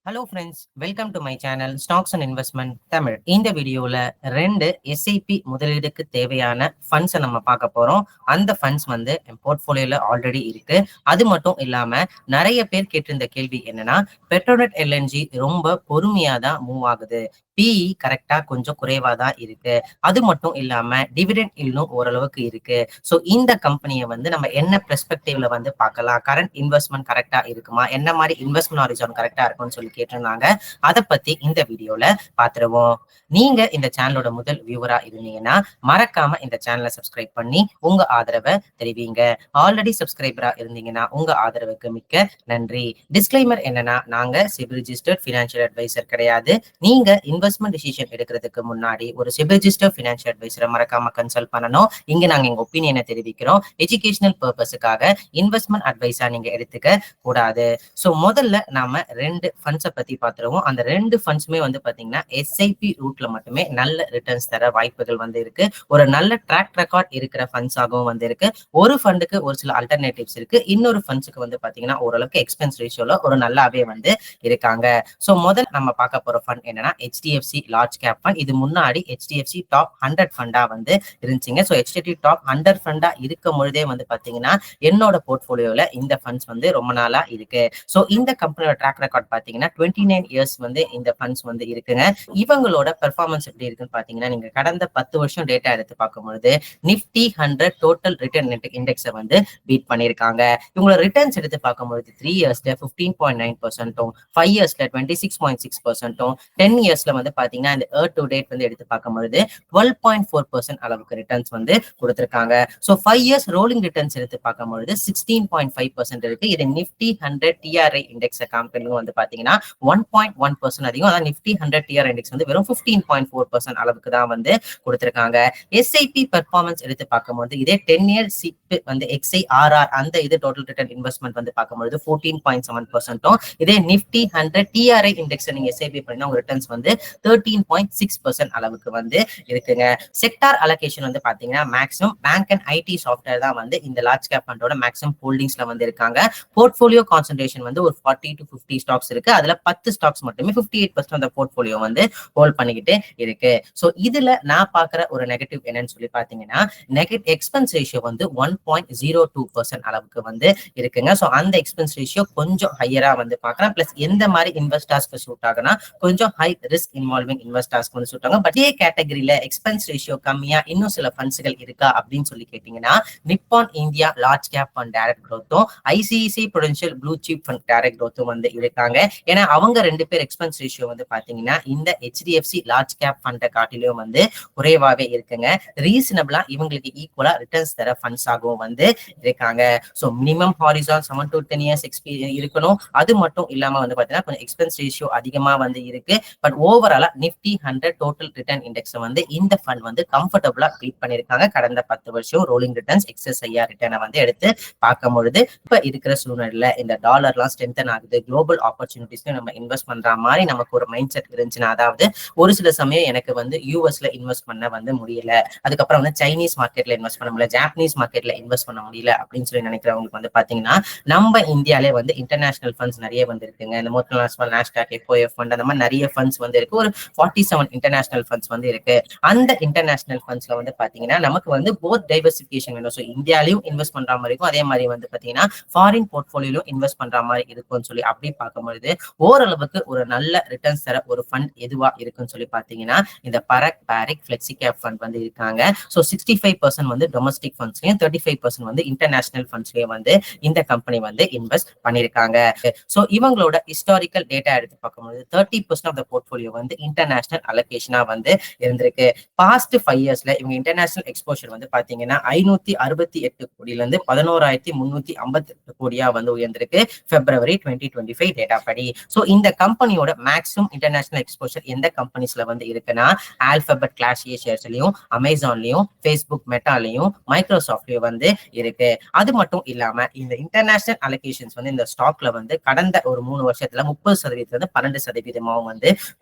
Hello friends, welcome to my channel stocks and investment Tamil. இந்த வீடியோவில் 2 SIP முதலீடுக்கு தேவையான ஃபண்ட்ஸை நம்ம பார்க்க போகிறோம். அந்த ஃபண்ட்ஸ் வந்து என் போர்ட்ஃபோலியோவில் ஆல்ரெடி இருக்கு. அது மட்டும் இல்லாமல் நிறைய பேர் கேட்டிருந்த கேள்வி என்னன்னா, பெட்ரோநெட் எல்என்ஜி ரொம்ப பொறுமையாக தான் மூவ் ஆகுது, பிஇ கரெக்டா கொஞ்சம் குறைவா தான் இருக்கு, அது மட்டும் இல்லாம டிவிடெண்ட் இன்னும் ஓரளவுக்கு இருக்கு. ஸோ இந்த கம்பெனியை வந்து நம்ம என்ன பெர்ஸ்பெக்டிவ்ல வந்து பார்க்கலாம், கரண்ட் இன்வெஸ்ட்மெண்ட் கரெக்டா இருக்குமா, என்ன மாதிரி இன்வெஸ்ட்மெண்ட் ஹாரிசான் கரெக்டா இருக்கும்னு சொல்லி கேட்டிருந்தாங்க. அதை பத்தி இந்த வீடியோல பாத்துருவோம். நீங்க இந்த சேனலோட முதல் வியூவரா இருந்தீங்கன்னா மறக்காம இந்த சேனலை சப்ஸ்கிரைப் பண்ணி உங்க ஆதரவை தெரிவிங்க. ஆல்ரெடி சப்ஸ்கிரைபரா இருந்தீங்கன்னா உங்க ஆதரவுக்கு மிக்க நன்றி. டிஸ்க்ளைமர் என்னன்னா, நாங்க சிபில் ரிஜிஸ்டர்ட் ஃபினான்ஷியல் அட்வைசர் கிடையாது. நீங்க இன்வெஸ்ட்மெண்ட் டிசிஷன் எடுக்கிறதுக்கு முன்னாடி ஒரு சிபில் ரிஜிஸ்டர்ட் ஃபினான்ஷியல் அட்வைசரை மறக்காம கன்சல்ட் பண்ணணும். இங்க நாங்க எங்க ஒப்பீனியனை தெரிவிக்கிறோம். எஜுகேஷனல் பர்பஸுக்காக இன்வெஸ்ட்மெண்ட் அட்வைஸா நீங்க எடுத்துக்க கூடாது. ஸோ முதல்ல நாம 2 ஃபண்ட்ஸை பத்தி பார்த்துருவோம். அந்த 2 ஃபண்ட்ஸுமே வந்து பாத்தீங்கன்னா எஸ்ஐபி ரூட்ல மட்டுமே நல்ல ரிட்டர்ன்ஸ் தர வாய்ப்புகள் வந்து இருக்கு. ஒரு நல்ல ட்ராக் ரெக்கார்ட் இருக்கிற ஃபண்ட்ஸாகவும் வந்து இருக்கு. ஒரு ஃபண்டுக்கு ஒரு சில அல்டர்னேட்டிவ்ஸ் இருக்கு, இன்னொரு ஃபண்ட்ஸுக்கு வந்து பாத்தீங்கன்னா ஓரளவுக்கு எக்ஸ்பென்ஸ் ரேஷியோல ஒரு நல்லாவே வந்து இருக்காங்க. ஸோ முதல் நம்ம பார்க்க போற ஃபண்ட் என்னன்னா ஹெச்டிஎஃப்சி லார்ஜ் கேப் ஃபண்ட். இது முன்னாடி ஹெச்டிஎஃப்சி டாப் 100 ஃபண்டா வந்து இருந்துச்சுங்க. ஸோ ஹெச்டிஎஃப்சி டாப் 100 ஃபண்டா இருக்கும் பொழுதே வந்து பாத்தீங்கன்னா என்னோட போர்ட்ஃபோலியோல இந்த ஃபண்ட்ஸ் வந்து ரொம்ப நாளா இருக்கு. ஸோ இந்த கம்பெனியோட ட்ராக் ரெக்கார்ட் பாத்தீங்கன்னா 29 இயர்ஸ் வந்து இந்த ஃபண்ட்ஸ் வந்து இருக்குங்க. இவங்களோட பெர்ஃபார்மன்ஸ் எப்படி இருக்குன்னு பாத்தீங்கன்னா, நீங்க கடந்த 10 வருஷம் டேட்டா எடுத்து பார்க்கும்பொழுது நிப்டி 100 டோட்டல் ரிட்டர்ன் இண்டெக்ஸை வந்து பீட் பண்ணியிருக்காங்க. இவங்களோட ரிட்டர்ன்ஸ் எடுத்து பார்க்கும்பொழுது 3 இயர்ஸ்ல 15.9%, 5 இயர்ஸ்ல 26.6%, 10 இயர்ஸ்ல வந்து பாத்தீங்கன்னா இந்த இயர் டு டேட் வந்து எடுத்து பார்க்கும்பொழுது 12.4% அளவுக்கு ரிட்டர்ன்ஸ் வந்து கொடுத்திருக்காங்க. ஸோ 5 இயர்ஸ் ரோலிங் ரிட்டர்ன்ஸ் எடுத்து பார்க்கும்பொழுது 16.5% இருக்கு. இது நிப்டி 100 டிஆர்ஐ இண்டெக்ஸ் கம்பெனியும் வந்து பாத்தீங்கன்னா 1.1% அதிகம். அதான் நிப்டி 100 டிஆர் இண்டெக்ஸ் வந்து வெறும் 15.4% அளவுக்கு தான் வந்து கொடுத்திருக்காங்க. எஸ்ஐபி பெர்ஃபார்மன்ஸ் எடுத்து பார்க்கும்போது இதே 10 இயர் சிப் வந்து எக்ஸ்ஐஆர்ஆர் அந்த இது டோட்டல் ரிட்டர்ன் இன்வெஸ்ட்மெண்ட் வந்து பார்க்கும்போது 14.7%, இதே நிப்டி 100 டிஆர்ஐ இண்டெக்ஸ் நீங்க எஸ்ஐபி பண்ணா உங்க ரிட்டர்ன்ஸ் வந்து 13.6% அளவுக்கு வந்து இருக்குங்க. செக்டார் அலோகேஷன் வந்து பாத்தீங்கன்னா maximum bank and IT software தான் வந்து இந்த லார்ஜ் கேப் ஃபண்டோட மேக்ஸிமம் ஹோல்டிங்ஸ்ல வந்து இருக்காங்க. போர்ட்ஃபோலியோ கான்சென்ட்ரேஷன் வந்து ஒரு 40 to 50 ஸ்டாக்ஸ் இருக்கு. அதுல 10 ஸ்டாக்ஸ் மட்டுமே 58% அந்த போர்ட்ஃபோலியோ வந்து ஹோல்ட் பண்ணிக்கிட்டு இருக்கு. ஸோ இதுல நான் பாக்குற ஒரு நெகட்டிவ் என்னன்னு சொல்லி பாத்தீங்கன்னா, நெகட்டிவ் எக்ஸ்பென்ஸ் ரேஷியோ வந்து 1.02% அளவுக்கு வந்து இருக்குங்க. ஸோ அந்த எக்ஸ்பென்ஸ் ரேஷியோ கொஞ்சம் ஹையரா வந்து பாக்குறேன். பிளஸ் எந்த மாதிரி இன்வெஸ்டர்ஸ்க்கு சூட் ஆகுனா கொஞ்சம் ஹை ரிஸ்க் இன்வால்விங் இன்வெஸ்டர்ஸ்க்கு வந்து சூட் ஆகும். பட் இதே கேட்டகரியில எக்ஸ்பென்ஸ் ரேஷியோ கம்மியா இன்னும் சில ஃபண்ட்ஸ்கள் இருக்கா அப்படின்னு சொல்லி கேட்டீங்கன்னா, Nippon India large cap fund direct growth-உம் ICICI Prudential blue chip fund direct growth-உம் வந்து இருக்காங்க. ஏன்னா அவங்க 2 பேர் எக்ஸ்பென்ஸ் ரேஷியோ வந்து பாத்தீங்கன்னா இந்த ஹெச்டிஎஃப்சி லார்ஜ் கேப் ஃபண்டை காட்டிலும் வந்து குறைவாவே இருக்குங்க. ரீசனபிளா இவங்களுக்கு ஈக்குவலா ரிட்டர்ன்ஸ் தர ஃபண்ட்ஸ் ஆகவும் வந்து இருக்காங்க. So minimum horizon 7 to 10 years experience இருக்கணும். அது மட்டும் இல்லாம வந்து பாத்தீங்கன்னா கொஞ்சம் எக்ஸ்பென்ஸ் ரேஷியோ அதிகமா வந்து இருக்கு. பட் ஓவராலா நிப்டி 100 டோட்டல் ரிட்டர்ன் இண்டெக்ஸ் வந்து இந்த ஃபண்ட் வந்து கம்ஃபர்டபுளா பீட் பண்ணிருக்காங்க. கடந்த 10 வருஷம் ரோலிங் ரிட்டர்ன்ஸ் எக்ஸ்எஸ்ஐஆர் ரிட்டர்னை வந்து எடுத்து பார்க்கும் பொழுது இப்ப இருக்கிற சூழ்நிலையில இந்த டாலர்லாம் ஸ்ட்ரென்தன் ஆகுது, குளோபல் ஆப்பர்ச்சுனிட்டிஸ்க்கு நம்ம இன்வெஸ்ட் பண்ற மாதிரி நமக்கு ஒரு மைண்ட் செட் இருந்துச்சுன்னா, அதாவது ஒரு சில சமயம் எனக்கு வந்து யூஎஸ்ல இன்வெஸ்ட் பண்ண வந்து முடியல, அதுக்கப்புறம் வந்து சைனீஸ் மார்க்கெட்ல இன்வெஸ்ட் பண்ண முடியல, ஜாப்பனீஸ் மார்க்கெட்ல இன்வெஸ்ட் பண்ண முடியல அப்படின்னு சொல்லி நினைக்கிறவங்களுக்கு வந்து பாத்தீங்கன்னா, நம்ம இந்தியாலே வந்து இன்டர்நேஷனல் ஃபண்ட்ஸ் நிறைய வந்து இருக்குங்க. இந்த மோட்டிவேஷனல் நாஸ்டாக் எஃப்ஓஎஃப் ஃபண்ட் அந்த மாதிரி நிறைய ஃபண்ட்ஸ் வந்து இருக்கு. ஒரு 47 இன்டர்நேஷனல் ஃபண்ட்ஸ் வந்து இருக்கு. அந்த இன்டர்நேஷனல் ஃபண்ட்ஸ்ல வந்து பாத்தீங்கன்னா நமக்கு வந்து போத் டைவர்சிபிகேஷன் வேணும். ஸோ இந்தியாலையும் இன்வெஸ்ட் பண்ற மாதிரி இருக்கும், அதே மாதிரி வந்து பாத்தீங்கன்னா ஃபாரின் போர்ட்ஃபோலியோலும் இன்வெஸ்ட் பண்ற மாதிரி இருக்கும்னு சொல்லி அப்படி பார்க்கும்பொழுது ஓரளவுக்கு ஒரு நல்ல ரிட்டர்ன்ஸ் தர ஒரு ஃபண்ட் எதுவா இருக்குன்னு சொல்லி பாத்தீங்கன்னா இந்த பரக் பாரிக் ஃபிளெக்ஸி கேப் ஃபண்ட் வந்து இருக்காங்க. ஸோ 65% வந்து டொமஸ்டிக் ஃபண்ட்ஸ்லயும் 35% வந்து இன்டர்நேஷனல் ஃபண்ட்ஸ்லயும் வந்து இந்த கம்பெனி வந்து இன்வெஸ்ட் பண்ணிருக்காங்க. ஸோ இவங்களோட ஹிஸ்டாரிக்கல் டேட்டா எடுத்து பார்க்கும்போது 30% ஆஃப் த போர்ட்ஃபோலியோ வந்து இன்டர்நேஷனல் அலோகேஷனா வந்து இருந்திருக்கு. பாஸ்ட் 5 இயர்ஸ்ல இவங்க இன்டர்நேஷனல் எக்ஸ்போஷர் வந்து பாத்தீங்கன்னா 568 கோடியில இருந்து 11,358 கோடியா வந்து உயர்ந்திருக்கு பிப்ரவரி 2025 டேட்டா படி. ஸோ இந்த கம்பெனியோட மேக்ஸிமம் இன்டர்நேஷனல் எக்ஸ்போஷர் எந்த கம்பெனிஸ்ல வந்து இருக்குன்னா, ஆல்பபெட் கிளாஸ் ஏ ஷேர்ஸ்லயும், அமேசான்லயும், ஃபேஸ்புக் மெட்டாலையும், மைக்ரோசாஃப்ட்லயும் வந்து இருக்கு. அது மட்டும் இல்லாம இந்த இன்டர்நேஷனல் அலோகேஷன்ஸ் வந்து இந்த ஸ்டாக்ல வந்து கடந்த ஒரு 3 வருஷத்துல 30% 12% வந்து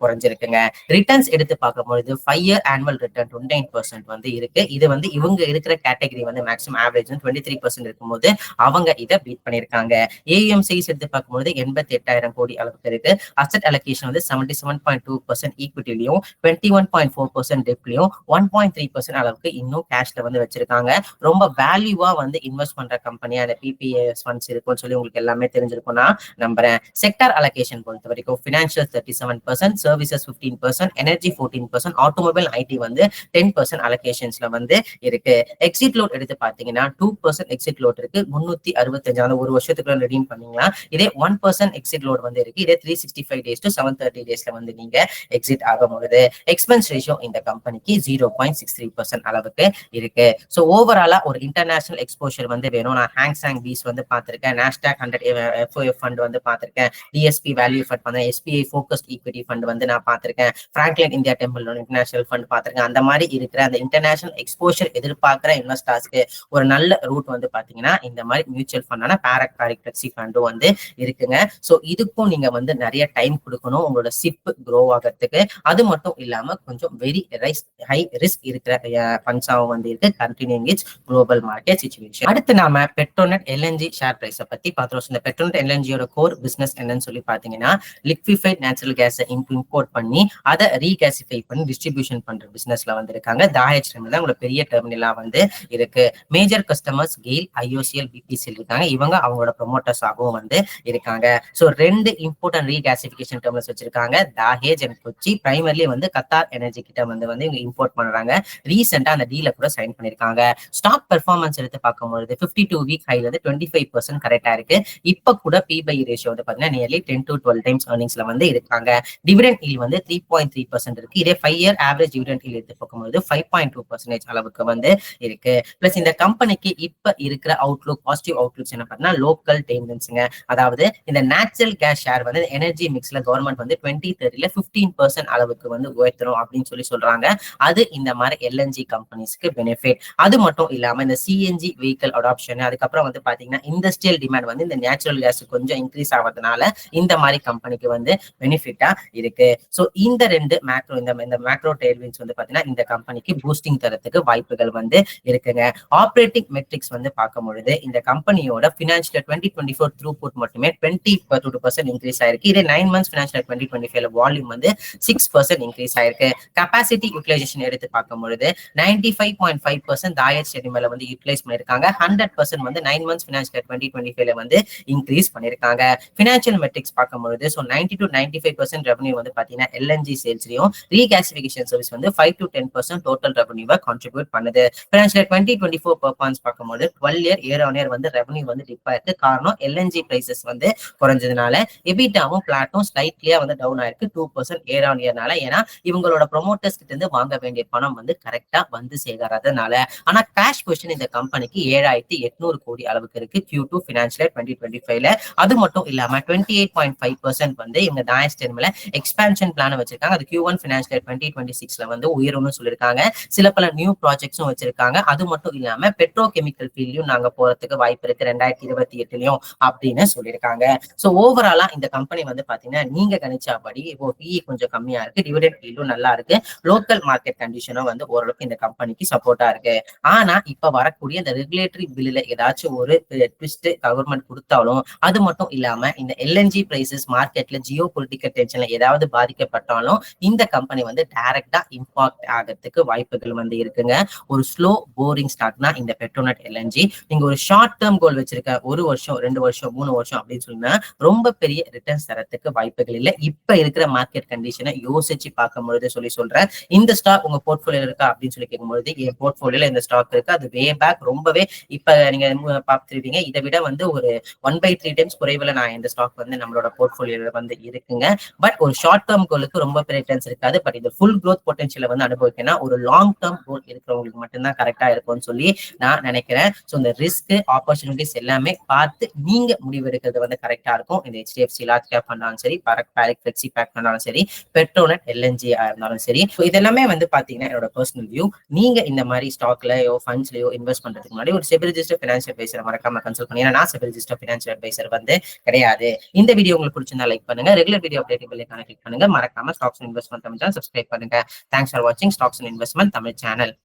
இருக்குங்க. ரிட்டர்ன்ஸ் எடுத்து பார்க்கும்பொழுது 5 இயர் ஆனுவல் ரிட்டர்ன் 29% வந்து இருக்கு. இது வந்து இவங்க இருக்கிற கேட்டகரி வந்து மேக்ஸிமம் ஆவரேஜ் 23% இருக்கும்போது அவங்க இதை பீட் பண்ணியிருக்காங்க. ஏஎம் சைஸ் எடுத்து பார்க்கும்போது 88,000 கோடி அளவுக்கு இருக்கு. அசெட் அலோகேஷன் வந்து 77.2% ஈக்விட்டிலையும் 21.4% டெப்லையும் 1.3% அளவுக்கு இன்னும் கேஷ்ல வந்து வச்சிருக்காங்க. ரொம்ப வேல்யூவா வந்து இன்வெஸ்ட் பண்ற கம்பெனி அந்த பிபிஎஸ் ஃபண்ட்ஸ் இருக்கும்னு சொல்லி உங்களுக்கு எல்லாமே தெரிஞ்சிருக்கும் நான் நம்புறேன். செக்டார் அலோகேஷன் பொறுத்த வரைக்கும் financial 37%, services 15%, energy 14%, automobile IT வந்து 10% அலோகேஷன்ஸ்ல வந்து இருக்கு. எக்ஸிட் லோட் எடுத்து பாத்தீங்கன்னா 2% எக்ஸிட் லோட் இருக்கு. 365 ஒரு வருஷத்துக்குள்ள ரெடீம் பண்ணீங்களா. இதே 1% எக்ஸிட் லோட் வந்து இருக்கு. இதே 365 days to 730 daysல வந்து நீங்க எக்ஸிட் ஆகும்போது எக்ஸ்பென்ஸ் ரேஷியோ இந்த கம்பெனிக்கு 0.63% அளவுக்கு இருக்கு. ஸோ ஓவராலா ஒரு இன்டர்நேஷனல் எக்ஸ்போஷர் வந்து வேணும். நான் ஹேங்ஸாங் பீஸ் வந்து பார்த்திருக்கேன், நாஸ்டாக் 100 FOF ஃபண்ட் வந்து பார்த்திருக்கேன், டிஎஸ்பி வேல்யூ ஃபண்ட் வந்து எஸ்பிஐ ஃபோக்கஸ்ட் ஈக்விட்டி ஃபண்ட் வந்து நான் பார்த்திருக்கேன், Franklin India temple international fund பார்த்திருக்கேன். அந்த மாதிரி இருக்கிற அந்த இன்டர்நேஷனல் எக்ஸ்போஷர் எதிர்பார்க்கிற இன்வெஸ்டர்ஸ்க்கு ஒரு நல்ல ரூட் வந்து பாத்தீங்கன்னா இந்த மாதிரி மியூச்சுவல் ஃபண்டான பாரக் ஃபிளெக்ஸி ஃபண்டும் வந்து இருக்குங்க. ஸோ இதுக்கும் நீங்க வந்து நிறைய டைம் கொடுக்கணும் உங்களோட சிப் க்ரோ ஆகிறதுக்கு. அது மட்டும் இல்லாம கொஞ்சம் வெரி ஹை ரிஸ்க் இருக்கிற ஃபண்ட்ஸாவும் வந்து இருக்கு continuing it's global market situation. அடுத்து நாம பெட்ரோநெட் எல்என்ஜி ஷேர் பிரைஸ பத்தி பார்த்தோம். இந்த பெட்ரோநெட் எல்என்ஜியோட கோர் பிசினஸ் என்னன்னு சொல்லி பாத்தீங்கன்னா லிக்விஃபைட் நேச்சுரல் கேஸை இம்போர்ட் பண்ணி அதை ரீகேசிஃபை பண்ணி டிஸ்ட்ரிபியூஷன் பண்ற பிசினஸ்ல வந்து இருக்காங்க. தாஹேஜ் டெர்மினல் உங்களோட பெரிய டெர்மினலா வந்து இருக்கு. Major customers GAIL, IOCL, BPCL இருக்காங்க. இவங்க அவங்களோட ப்ரொமோட்டர்ஸ் ஆகவும் வந்து இருக்காங்க. So 2 import and regasification terminals வச்சிருக்காங்க, தாஹேஜ் அண்ட் கொச்சி. பிரைமர்லி வந்து கத்தார் எனர்ஜி கிட்ட வந்து இவங்க இம்போர்ட் பண்றாங்க. ரீசெண்டா அந்த டீல கூட சைன் பண்ணிருக்காங்க. ஸ்டாக் பெர்ஃபார்மன்ஸ் எடுத்து பார்க்கும்போது 52 வீக் ஹைல வந்து 25% கரெக்டா இருக்கு. இப்ப கூட பி/இ ரேஷியோ வந்து பாத்தீங்கன்னா நியர்லி 10 to 12 டைம்ஸ் earningsல வந்து இருக்காங்க. டிவிடெண்ட் ஈல்ட் வந்து 3.3% இருக்கு. இதே 5 இயர் ஆவரேஜ் டிவிடெண்ட் ஈல்ட் எடுத்து பார்க்கும்போது 5.2% அளவுக்கு வந்து இருக்கு. பிளஸ் இந்த கம்பெனிக்கு இப்ப இருக்கிற அவுட்லுக், பாசிட்டிவ் அவுட்லுக்ஸ் என்ன பார்த்தீங்கன்னா லோக்கல் டெண்டன்ஸுங்க. அதாவது இந்த நேச்சுரல் கேஸ் ஷேர் வந்து எனர்ஜி மிக்ஸ்ல கவர்மெண்ட் வந்து 2030ல 15% அளவுக்கு வந்து உயர்த்தணும் அப்படின்னு சொல்லி சொல்றாங்க. அது இந்த மாதிரி எல்என்ஜி கம்பெனிஸ்க்கு பெனிஃபிட். அது மட்டும் இல்லாம இந்த சிஎன்ஜி வெஹிக்கல் அடாப்ஷன், அதுக்கப்புறம் வந்து பாத்தீங்கன்னா இண்டஸ்ட்ரியல் டிமாண்ட் வந்து இந்த நேச்சுரல் கேஸ் கொஞ்சம் இன்க்ரீஸ் ஆகிறதுனால இந்த மாதிரி கம்பெனிக்கு வந்து பெனிஃபிட்டா இருக்கு. ஸோ இந்த 2 மேக்ரோ இந்த மேக்ரோ டெயில்வின்ஸ் வந்து பாத்தீங்கன்னா இந்த கம்பெனிக்கு பூஸ்டிங் தரத்துக்கு வாய்ப்புகள் வந்து இருக்குங்க. ஆப்ரேட்டிங் மெட்ரிக்ஸ் வந்து பார்க்கும் பொழுது இந்த கம்பெனியோட பினான்சியல் 2024 த்ரூபுட் மட்டுமே 22% இன்க்ரீஸ் ஆயிருக்கு. இதே 9 months பினான்சியல் 2025 வால்யூம் வந்து 6% இன்க்ரீஸ் ஆயிருக்கு. கெபாசிட்டி யூட்டிலைசேஷன் எடுத்து பார்க்கும் பொழுது 95.5% தாயர் ஸ்டெடிமேல வந்து யூட்டிலைஸ் பண்ணிருக்காங்க. 100% வந்து 9 months பினான்சியல் 2025 வந்து இன்க்ரீஸ் பண்ணிருக்காங்க. பினான்சியல் மெட்ரிக்ஸ் பார்க்கும்போது 90 to 95% ரெவன்யூ வந்து பாத்தீங்கன்னா எல்என்ஜி சேல்ஸ்லயும், ரீகேசிஃபிகேஷன் சர்வீஸ் வந்து 5 to 10% டோட்டல் ரெவன்யூவை கான்ட்ரிபியூட் பண்ணுது. பினான்சியல் 2024 பெர்ஃபார்மன்ஸ் பார்க்கும்போது 12 இயர் ஆன் இயர் வந்து ரெவன்யூ வந்து டிப் ஆயிருக்கு. காரணம் எல்என்ஜி பிரைசஸ் வந்து குறைஞ்சதுனால. எபிட்டாவும் பிளாட்டும் ஸ்லைட்லியா வந்து டவுன் ஆயிருக்கு 2% இயர் ஆன் இயர்னால. ஏன்னா இவங்களோட ப்ரொமோட்டர்ஸ் கிட்ட இருந்து வாங்க வேண்டிய பணம் வந்து கரெக்டா வந்து சேராதனால. ஆனா கேஷ் பொசிஷன் இந்த கம்பெனிக்கு 7,800 கோடி அளவுக்கு இருக்கு Q2 பினான்சியல் 2025ல. அது மட்டும் இல்லாம 28.5% வந்து இவங்க தாயஸ் டெர்மினல்ல எக்ஸ்பான்ஷன் பிளான் வச்சிருக்காங்க. அது Q1 பினான்சியல் 2026ல வந்து உயரும்னு சொல்லியிருக்காங்க. சில பல நியூ ப்ராஜெக்ட்ஸும் வச்சிருக்காங்க. அது மட்டும் இல்லாம பெட்ரோ கெமிக்கல் ஃபீல்ட்லயும் நாங்க போறதுக்கு வாய்ப்பு இருக்கு 2028லயும் அப்படின்னு சொல்லியிருக்காங்க. சோ ஓவராலா இந்த கம்பெனி வந்து பாத்தீங்கன்னா நீங்க கணிச்சபடி இப்போ PE கொஞ்சம் கம்மியா இருக்கு, டிவிடெண்ட் ஈல்டும் நல்லா இருக்கு, லோக்கல் மார்க்கெட் கண்டிஷனும் வந்து ஓரளவுக்கு இந்த கம்பெனிக்கு சப்போர்ட்டா இருக்கு. ஆனா இப்ப வரக்கூடிய இந்த ரெகுலேட்டரி பில்லுல ஏதாச்சும் ஒரு ட்விஸ்ட் கவர்மெண்ட் கொடுத்தாலும், அது மட்டும் இல்லாம இந்த எல்என்ஜி பிரைசஸ் மார்க்கெட்ல ஜியோ பொலிட்டிக்கல் டென்ஷன்ல ஏதாவது பாதிக்கப்பட்டாலும் இந்த கம்பெனி வந்து டைரக்டா இம்பாக்ட் ஆகிறதுக்கு வாய்ப்புகள் வந்து இருக்குங்க. ஒரு ஸ்லோ போரிங் ஸ்டாக்னா இந்த பெட்ரோநெட் எல்என்ஜி. நீங்க ஒரு ஷார்ட் டேர்ம் கோல் வச்சிருக்க 1 வருஷம் 2 வருஷம் 3 வருஷம் அப்படின்னு சொன்னா ரொம்ப பெரிய ரிட்டர்ன்ஸ் தரத்துக்கு வாய்ப்புகள் இல்லை. இப்ப இருக்கிற மார்க்கெட் கண்டிஷனை யோசிச்சு பார்க்கும்பொழுது சொல்றேன். இந்த ஸ்டாக் உங்க போர்ட்போலியோ இருக்கா அப்படின்னு சொல்லி கேட்கும்போது என் போர்ட்போலியோல இந்த ஸ்டாக் இருக்கு. அது வே பேக் ரொம்பவே இப்ப நீங்க பார்த்துருவீங்க. இதை விட வந்து ஒரு 1/3 டைம்ஸ் குறைவுல நான் இந்த ஸ்டாக் வந்து நம்மளோட போர்ட்போலியோல வந்து இருக்குங்க. பட் ஒரு ஷார்ட் டேர்ம் கோலுக்கு ரொம்ப பெரிய ரிட்டர்ன்ஸ் இருக்காது. பட் இந்த ஃபுல் க்ரோத் பொட்டன்ஷியலை வந்து அனுபவிக்கணும் ஒரு லாங் டேர்ம் கோல் இருக்கிறவங்களுக்கு மட்டும்தான் கரெக்டா இருக்கும்னு சொல்லி நான் நினைக்கிறேன். ஸோ இந்த ரிஸ்க் ஆப்பர்ச்சுனிட்டிஸ் எல்லாமே பார்த்து நீங்க முடிவெடுக்கிறது வந்து கரெக்டா இருக்கும். இந்த HDFC லார்ஜ் கேப் பண்ணாலும் சரி, பாரக் ஃபிளெக்ஸி பேக் பண்ணாலும் சரி, பெட்ரோநெட் எல்என்ஜி இருந்தாலும் சரி. ஸோ இதெல்லாமே வந்து பாத்தீங்கன்னா என்னோட பர்சனல் வியூ. நீங்க இந்த மாதிரி ஸ்டாக்லயோ ஃபண்ட்ஸ்லயோ இன்வெஸ்ட் பண்றதுக்கு முன்னாடி ஒரு செபி ரெஜிஸ்டர் ஃபினான்ஷியல் அட்வைசரை மறக்காம கன்சல்ட் பண்ணி. நான் செபி ரெஜிஸ்டர் ஃபினான்ஷியல் அட்வைசர் வந்து கிடையாது. இந்த வீடியோ உங்களுக்கு பிடிச்சிருந்தா லைக் பண்ணுங்க. ரெகுலர் வீடியோ அப்டேட் பெல் ஐகானை கிளிக் பண்ணுங்க. மறக்காம stocks and investment Tamil channel subscribe பண்ணுங்க. தேங்க்ஸ் ஃபார் வாட்சிங் stocks and investment Tamil channel.